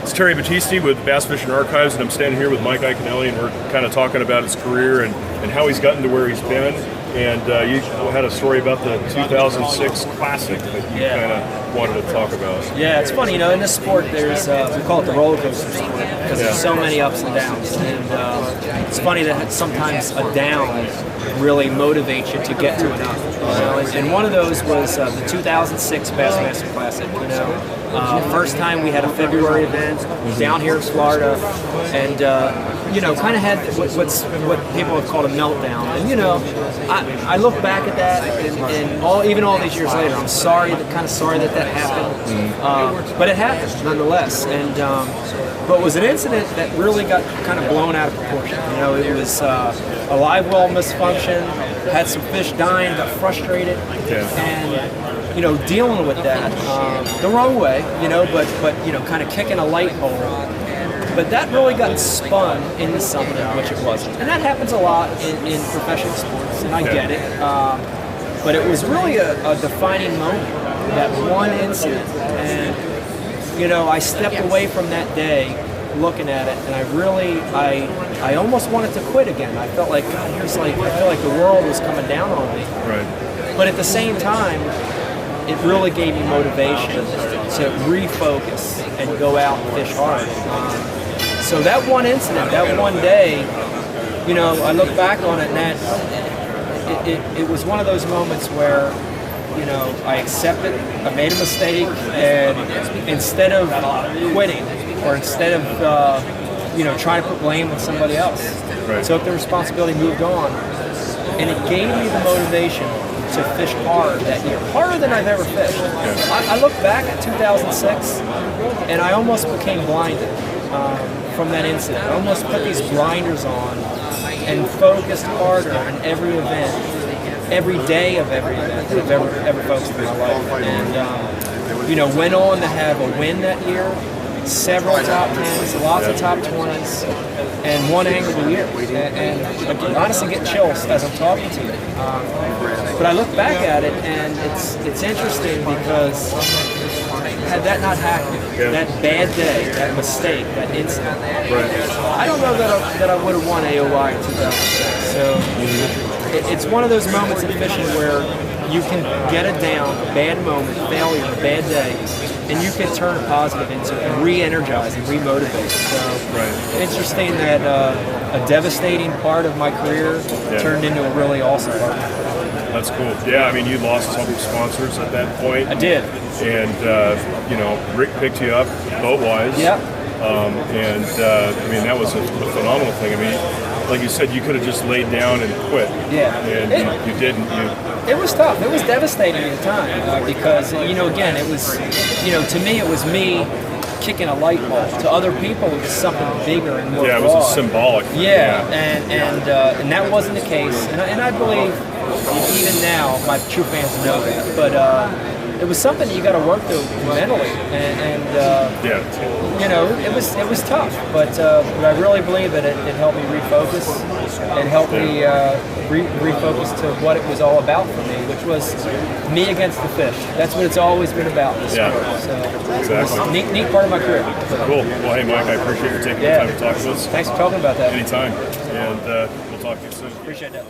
It's Terry Battisti with Bass Fishing Archives, and I'm standing here with Mike Iaconelli, and we're kind of talking about his career and how he's gotten to where he's been. And you had a story about the 2006 Classic that you kind of wanted to talk about. Yeah, it's funny, in this sport there's, we call it the roller coaster sport, because there's so many ups and downs. And it's funny that sometimes a down really motivates you to get to an up. And one of those was the 2006 Bassmaster Classic. First time we had a February event down here in Florida, and kind of had what people have called a meltdown. And I look back at that, and even all these years later, I'm sorry that happened. But it happened nonetheless. And but it was an incident that really got kind of blown out of proportion. It was a live well misfunction, had some fish dying, got frustrated, and dealing with that the wrong way, but kind of kicking a light pole. But that really got spun into something which it wasn't. And that happens a lot in professional sports, and I get it. But it was really a defining moment, that one incident. And, I stepped away from that day looking at it, and I almost wanted to quit again. I felt like, God, I feel like the world was coming down on me. Right. But at the same time, it really gave me motivation to refocus and go out and fish hard. So that one incident, that one day, I look back on it, and it was one of those moments where, I accepted, I made a mistake, and instead of quitting, or instead of, trying to put blame on somebody else, took the responsibility, moved on, and it gave me the motivation to fish hard that year, harder than I've ever fished. I look back at 2006, and I almost became blinded from that incident. I almost put these blinders on and focused harder on every event, every day of every event that I've ever focused in my life. And went on to have a win that year, several top 10s, lots of top 20s, and one angler of the year. And honestly, get chills as I'm talking to you. But I look back at it, and it's interesting because had that not happened, that bad day, that mistake, that incident, I don't know that I would have won AOY in 2006. So it's one of those moments in fishing where you can get it down, a bad moment, failure, a bad day, and you can turn a positive into it and re-energize and re-motivate. So interesting that a devastating part of my career turned into a really awesome part. That's cool. Yeah, I mean, you lost some sponsors at that point. I did. And, Rick picked you up boat-wise. Yep. And, that was a phenomenal thing. I mean, like you said, you could have just laid down and quit. Yeah. And you didn't. It was tough. It was devastating at the time because, again, it was, to me, it was me kicking a light bulb. To other people, it was something bigger and more broad. It was a symbolic. Yeah. And that wasn't the case. And I believe even now, my true fans know that. But it was something that you got to work through mentally. It was tough. But I really believe that it helped me refocus. It helped me refocus to what it was all about for me, which was me against the fish. That's what it's always been about in this sport. So exactly. It's a neat part of my career. Cool. Well, hey, Mike, I appreciate you taking the time to talk to us. Thanks for talking about that. Anytime. And we'll talk to you soon. Appreciate that.